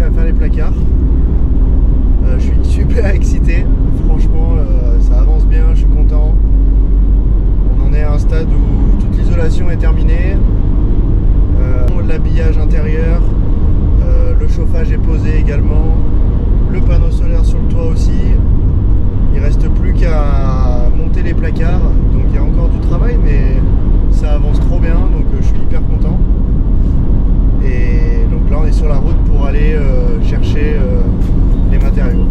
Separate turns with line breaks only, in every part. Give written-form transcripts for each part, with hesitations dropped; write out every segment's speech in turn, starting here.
à faire les placards. Je suis super excité, franchement ça avance bien, je suis content. On en est à un stade où toute l'isolation est terminée, l'habillage intérieur, le chauffage est posé également, le panneau solaire sur le toit aussi. Il reste plus qu'à monter les placards, donc il y a encore du travail mais ça avance trop bien, donc je suis hyper content. Et donc là on est sur la route pour aller chercher les matériaux.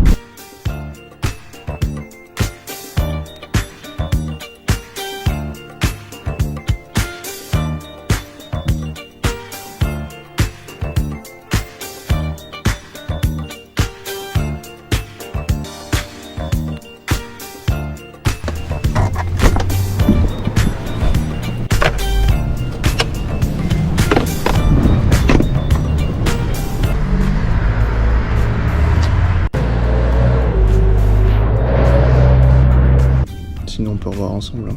Sinon on peut revoir ensemble.
Là,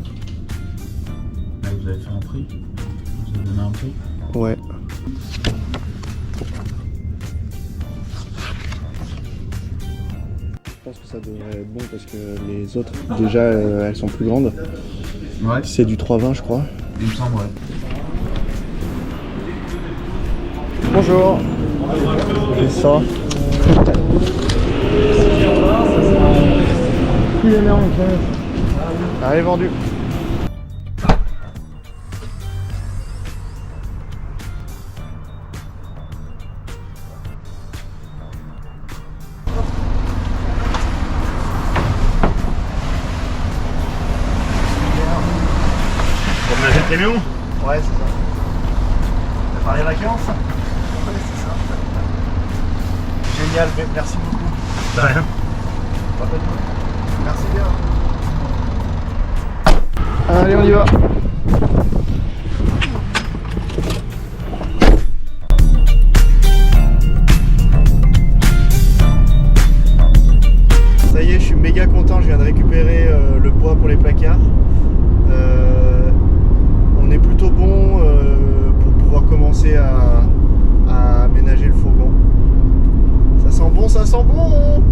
vous avez fait un prix? Vous avez donné un prix?
Ouais. Je pense que ça devrait être bon parce que les autres, déjà, elles sont plus grandes.
Ouais.
C'est du 3,20 je crois.
Il me semble, ouais.
Bonjour. Et ça. Allez, vendu.
Comme la jette camion?
Ouais, c'est ça. T'as parlé vacances? Ouais, c'est ça. Génial, merci beaucoup.
De rien.
Merci bien. Allez, on y va. Ça y est, je suis méga content, je viens de récupérer le bois pour les placards. On est plutôt bon pour pouvoir commencer à aménager le fourgon. Ça sent bon, ça sent bon!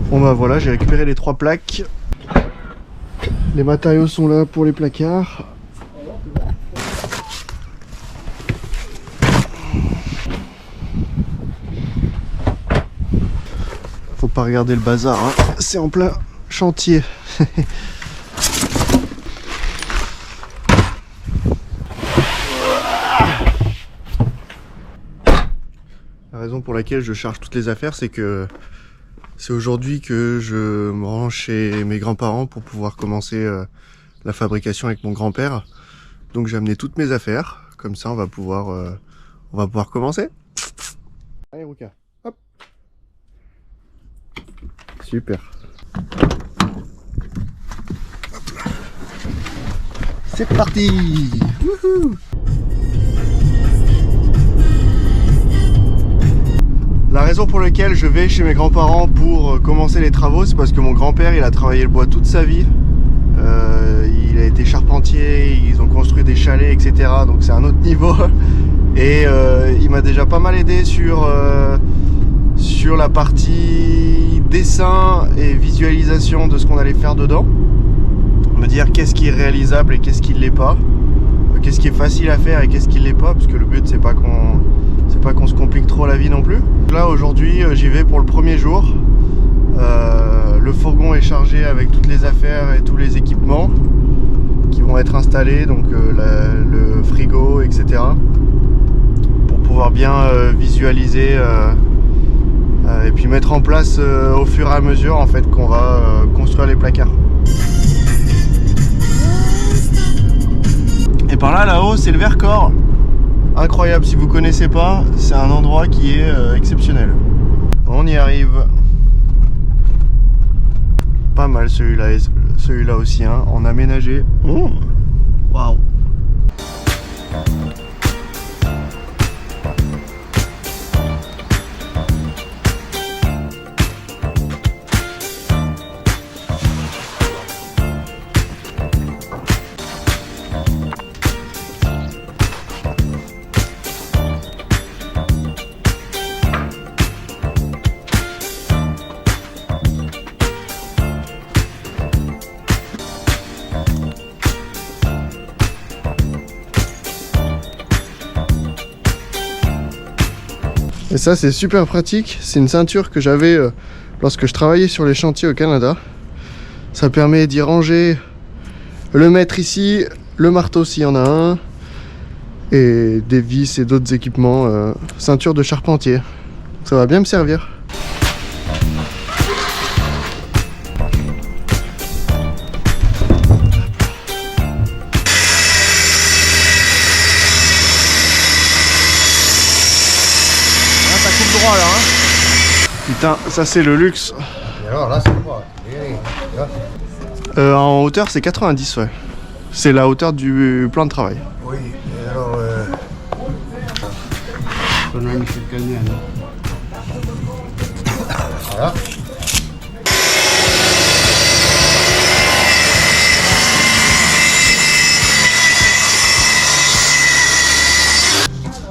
Bon bah voilà, j'ai récupéré les 3 plaques. Les matériaux sont là pour les placards. Faut pas regarder le bazar, hein. C'est en plein chantier. La raison pour laquelle je charge toutes les affaires, c'est que c'est aujourd'hui que je me rends chez mes grands-parents pour pouvoir commencer la fabrication avec mon grand-père. Donc j'ai amené toutes mes affaires, comme ça on va pouvoir commencer. Allez Ruka, hop. Super. Hop là. C'est parti. Wouhou. La raison pour laquelle je vais chez mes grands-parents pour commencer les travaux, c'est parce que mon grand-père il a travaillé le bois toute sa vie. Il a été charpentier, ils ont construit des chalets, etc. Donc c'est un autre niveau. Et il m'a déjà pas mal aidé sur la partie dessin et visualisation de ce qu'on allait faire dedans. Me dire qu'est-ce qui est réalisable et qu'est-ce qui ne l'est pas. Qu'est-ce qui est facile à faire et qu'est-ce qui ne l'est pas. Parce que le but c'est pas qu'on se complique trop la vie non plus. Là aujourd'hui j'y vais pour le premier jour. Le fourgon est chargé avec toutes les affaires et tous les équipements qui vont être installés, donc le frigo, etc. Pour pouvoir bien visualiser et puis mettre en place au fur et à mesure en fait qu'on va construire les placards. Et par là, là-haut, c'est le Vercors. Incroyable, si vous connaissez pas, c'est un endroit qui est exceptionnel. On y arrive. Pas mal celui-là aussi, hein, en aménagé. Oh. Waouh. Et ça c'est super pratique, c'est une ceinture que j'avais lorsque je travaillais sur les chantiers au Canada. Ça permet d'y ranger le mètre ici, le marteau s'il y en a un, et des vis et d'autres équipements, ceinture de charpentier. Ça va bien me servir. Là, hein. Putain, ça c'est le luxe.
Et alors là, c'est quoi?
En hauteur, c'est 90, ouais. C'est la hauteur du plan de travail.
Oui, et alors. Voilà.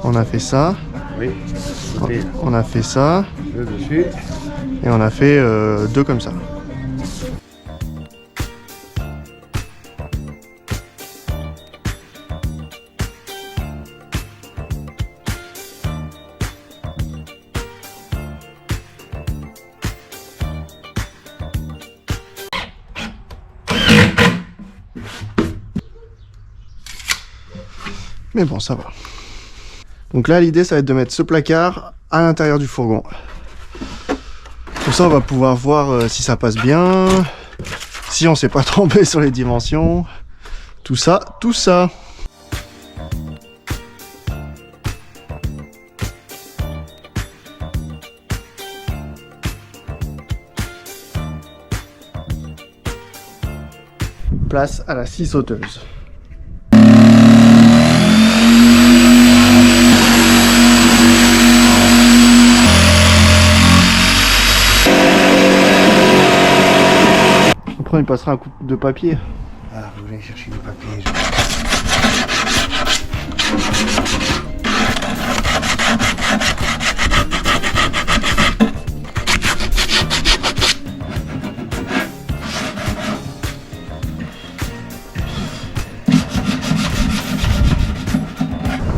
On a fait ça.
Oui.
On a fait ça.
Deux dessus.
Et on a fait deux comme ça. Mais bon, ça va. Donc là, l'idée, ça va être de mettre ce placard à l'intérieur du fourgon. Comme ça, on va pouvoir voir si ça passe bien, si on s'est pas trompé sur les dimensions, tout ça, tout ça. Place à la scie sauteuse. Après, il passera un coup de papier.
Ah, vous voulez chercher du papier.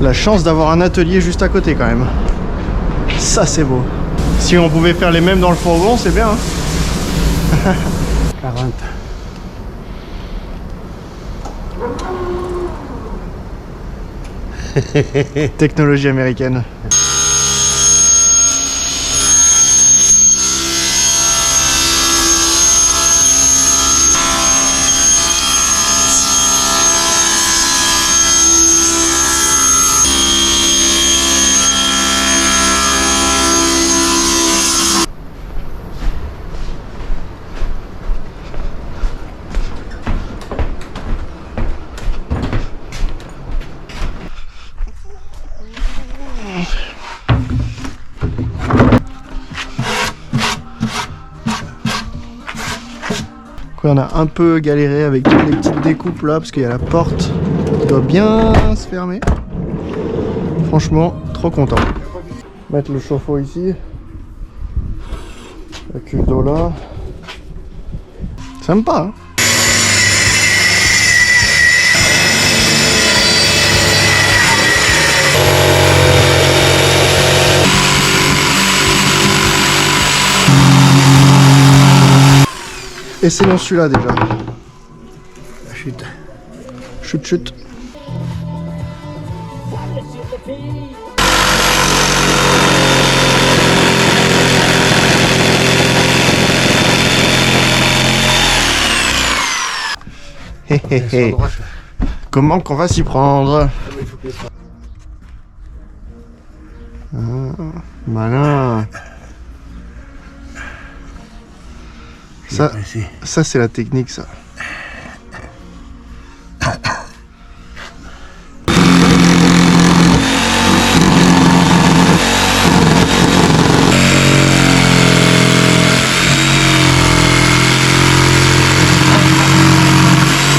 La chance d'avoir un atelier juste à côté quand même. Ça c'est beau. Si on pouvait faire les mêmes dans le fourgon, c'est bien. Hein.
40.
Technologie américaine. On a un peu galéré avec toutes les petites découpes là parce qu'il y a la porte qui doit bien se fermer. Franchement, trop content. Mettre le chauffe-eau ici. La cuve d'eau là. Sympa, hein. Essayons celui-là déjà.
Chute.
Chute, chute. Hé hé hé. Comment qu'on va s'y prendre? Malin. Ça c'est la technique, ça.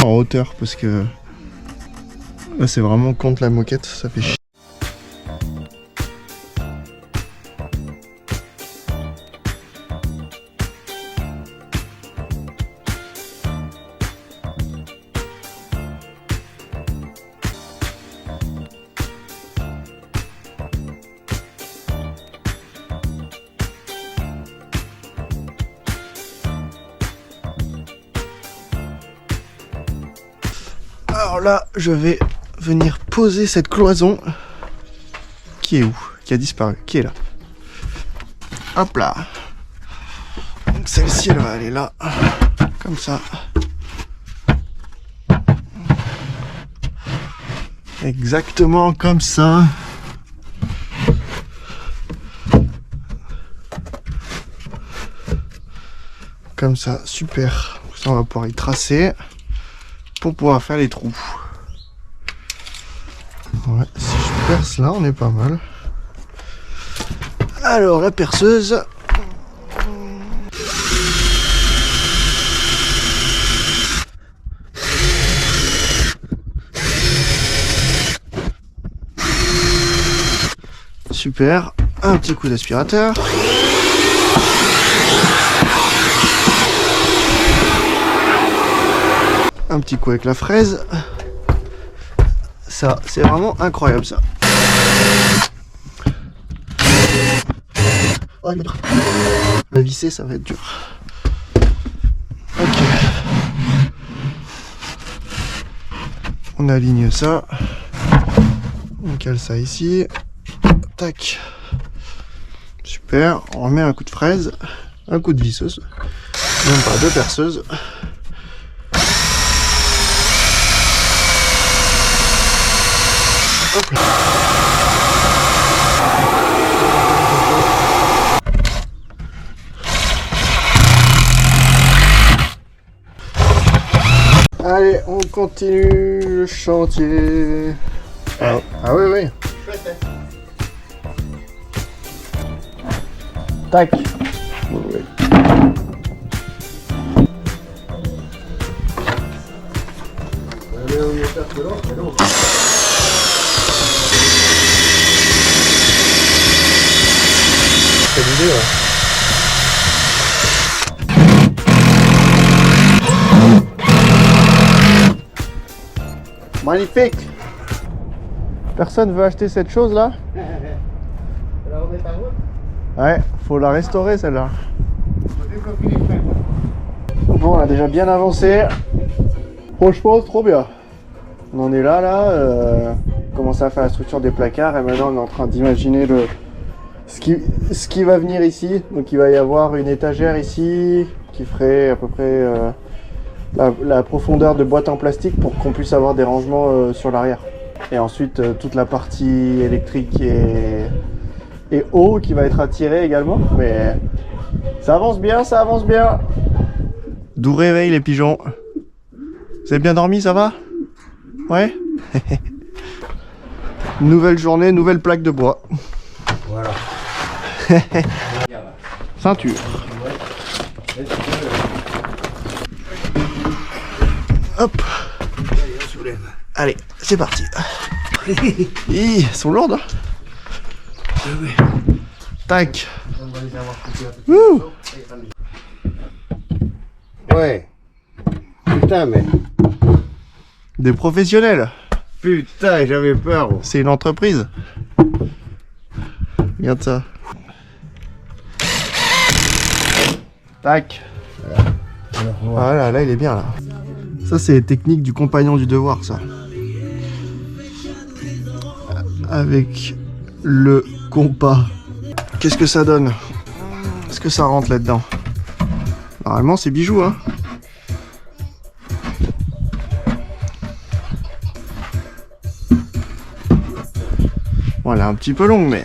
En hauteur, parce que là c'est vraiment contre la moquette, ça fait chier. Alors là, je vais venir poser cette cloison qui est où? Qui a disparu? Qui est là? Hop là. Donc celle-ci, elle va aller là, comme ça. Exactement comme ça. Comme ça, super. Ça, on va pouvoir y tracer pour pouvoir faire les trous. Ouais, si je perce là, on est pas mal. Alors, la perceuse. Super. Un petit coup d'aspirateur. Un petit coup avec la fraise. Ça, c'est vraiment incroyable, ça. La visser, ça va être dur. Ok. On aligne ça. On cale ça ici. Tac. Super. On remet un coup de fraise. Un coup de visseuse. Même pas de perceuse. Hop là. Allez, on continue le chantier. Ah oui, oui. Tac. Oui. C'est l'idée, ouais. Magnifique. Personne veut acheter cette chose là? Ouais, faut la restaurer celle-là. Bon, on a déjà bien avancé. Franchement, trop bien. On en est là, commencer à faire la structure des placards et maintenant on est en train d'imaginer ce qui va venir ici. Donc il va y avoir une étagère ici qui ferait à peu près la profondeur de boîte en plastique pour qu'on puisse avoir des rangements sur l'arrière. Et ensuite toute la partie électrique et eau qui va être attirée également. Mais ça avance bien, ça avance bien. Doux réveil les pigeons. Vous avez bien dormi, ça va? Ouais. Nouvelle journée, nouvelle plaque de bois.
Voilà.
Ceinture. Hop. Allez, c'est parti. Ils sont lourdes, hein? Tac. Ouh.
Ouais. Putain, mais.
Des professionnels.
Putain, j'avais peur.
C'est une entreprise. Regarde ça. Tac. Voilà, là il est bien là. Ça c'est les techniques du compagnon du devoir, ça. Avec le compas. Qu'est-ce que ça donne? Est-ce que ça rentre là-dedans? Normalement c'est bijou, hein. Bon, elle est un petit peu longue, mais...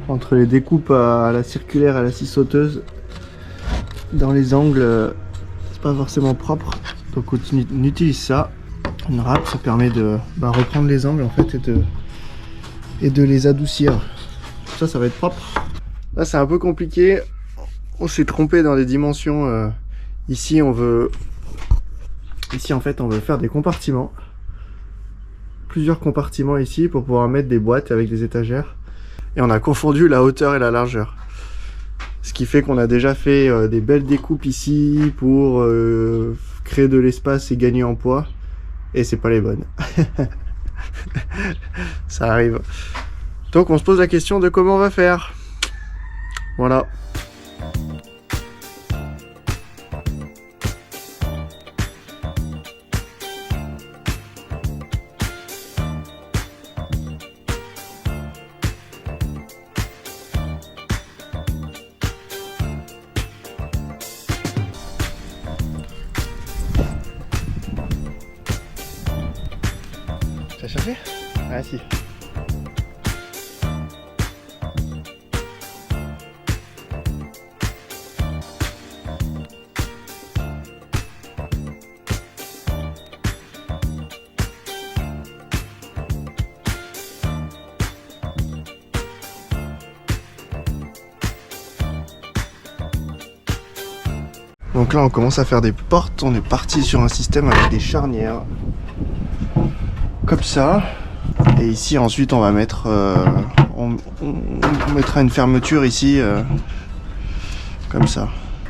Entre les découpes à la circulaire et à la scie sauteuse, dans les angles, c'est pas forcément propre. Donc on utilise ça. Une râpe, ça permet de reprendre les angles en fait et de les adoucir. Ça va être propre. Là c'est un peu compliqué. On s'est trompé dans les dimensions. Ici en fait on veut faire des compartiments. Plusieurs compartiments ici pour pouvoir mettre des boîtes avec des étagères. Et on a confondu la hauteur et la largeur. Ce qui fait qu'on a déjà fait des belles découpes ici pour créer de l'espace et gagner en poids. Et c'est pas les bonnes. Ça arrive. Donc on se pose la question de comment on va faire. Voilà. T'as cherché? Ah si. Donc là on commence à faire des portes, on est parti sur un système avec des charnières. Comme ça. Et ici ensuite on va mettre on mettra une fermeture ici comme ça.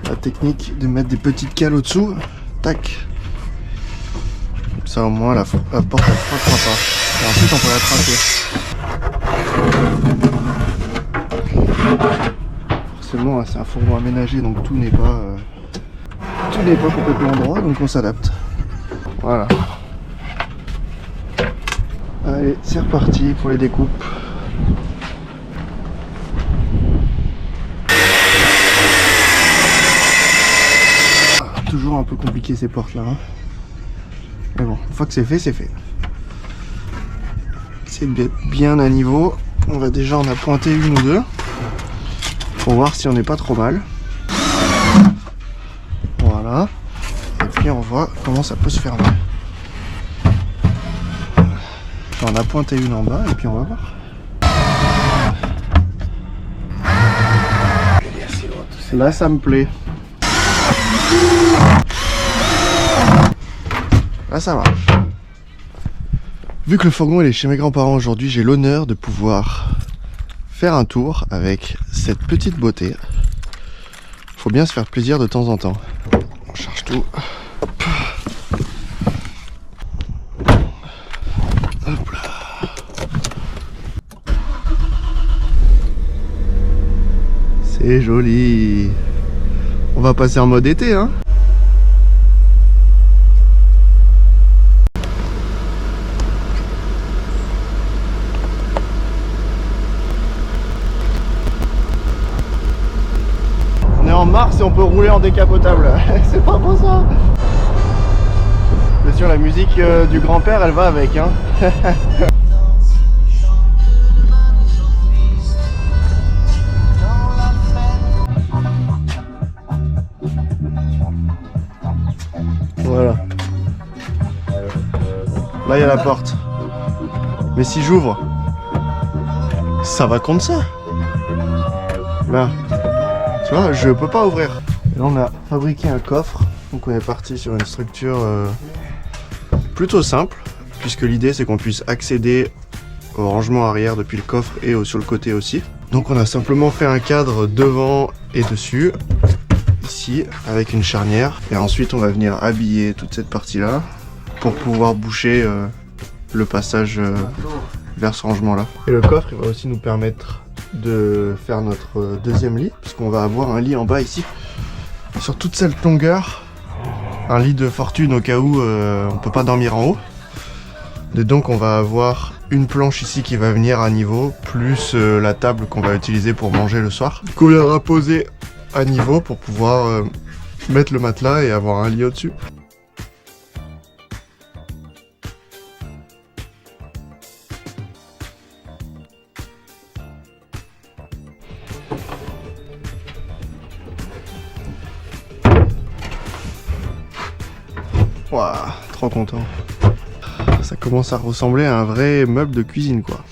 La technique de mettre des petites cales au dessous, tac, comme ça au moins la porte elle frottera pas. Et ensuite on peut la trinquer. Forcément c'est un fourgon aménagé donc tout n'est pas complètement droit, donc on s'adapte. Voilà. Allez, c'est reparti pour les découpes. Toujours un peu compliqué ces portes là. Hein. Mais bon, une fois que c'est fait, c'est fait. C'est bien à niveau. On va déjà en appointer une ou deux. Pour voir si on n'est pas trop mal. Voilà. Et puis on voit comment ça peut se fermer. On a pointé une en bas et puis on va voir. Là ça me plaît. Là ça marche. Vu que le fourgon il est chez mes grands-parents aujourd'hui, j'ai l'honneur de pouvoir faire un tour avec cette petite beauté. Faut bien se faire plaisir de temps en temps. On charge tout. Hop. Hop là. C'est joli. On va passer en mode été, hein. On est en mars et on peut rouler en décapotable. C'est pas beau ça. Bien sûr la musique du grand-père elle va avec, hein. Voilà. Là il y a la porte. Mais si j'ouvre, ça va contre ça. Là. Tu vois, je peux pas ouvrir. Et là on a fabriqué un coffre. Donc on est parti sur une structure plutôt simple. Puisque l'idée c'est qu'on puisse accéder au rangement arrière depuis le coffre et sur le côté aussi. Donc on a simplement fait un cadre devant et dessus. Ici avec une charnière et ensuite on va venir habiller toute cette partie là pour pouvoir boucher le passage vers ce rangement là. Et le coffre il va aussi nous permettre de faire notre deuxième lit puisqu'on va avoir un lit en bas ici sur toute cette longueur, un lit de fortune au cas où on peut pas dormir en haut. Et donc on va avoir une planche ici qui va venir à niveau, plus la table qu'on va utiliser pour manger le soir, qu'on viendra poser à niveau pour pouvoir mettre le matelas et avoir un lit au-dessus. Waouh, trop content. Ça commence à ressembler à un vrai meuble de cuisine, quoi.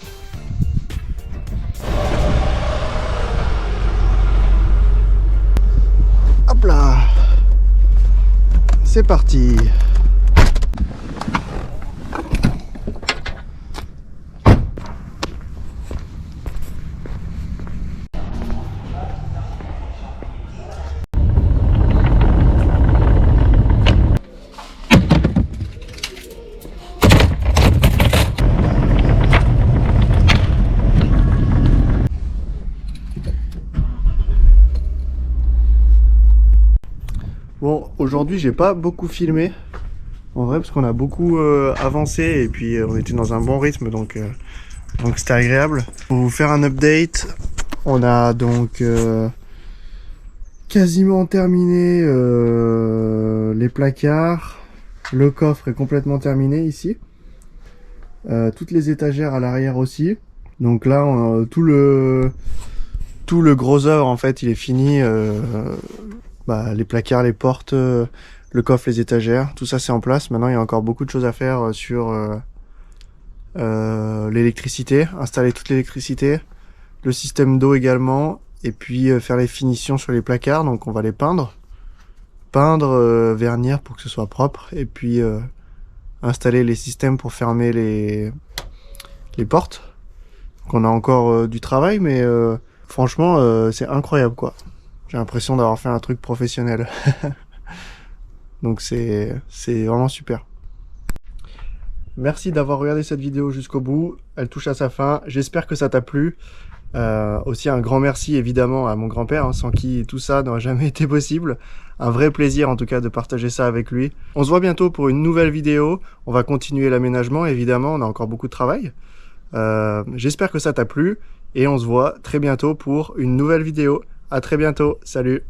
Hop là. C'est parti. Bon, aujourd'hui j'ai pas beaucoup filmé, en vrai, parce qu'on a beaucoup avancé et puis on était dans un bon rythme, donc c'était agréable. Pour vous faire un update, on a donc quasiment terminé les placards, le coffre est complètement terminé ici, toutes les étagères à l'arrière aussi. Donc là, tout le gros œuvre en fait, il est fini. Les placards, les portes, le coffre, les étagères, tout ça c'est en place. Maintenant il y a encore beaucoup de choses à faire sur l'électricité, installer toute l'électricité, le système d'eau également, et puis faire les finitions sur les placards. Donc on va les peindre, vernir pour que ce soit propre, et puis installer les systèmes pour fermer les portes. Donc on a encore du travail, mais franchement c'est incroyable quoi. J'ai l'impression d'avoir fait un truc professionnel. Donc c'est vraiment super. Merci d'avoir regardé cette vidéo jusqu'au bout. Elle touche à sa fin. J'espère que ça t'a plu. Aussi un grand merci évidemment à mon grand-père, hein, sans qui tout ça n'aurait jamais été possible. Un vrai plaisir en tout cas de partager ça avec lui. On se voit bientôt pour une nouvelle vidéo. On va continuer l'aménagement évidemment. On a encore beaucoup de travail. J'espère que ça t'a plu. Et on se voit très bientôt pour une nouvelle vidéo. À très bientôt, salut!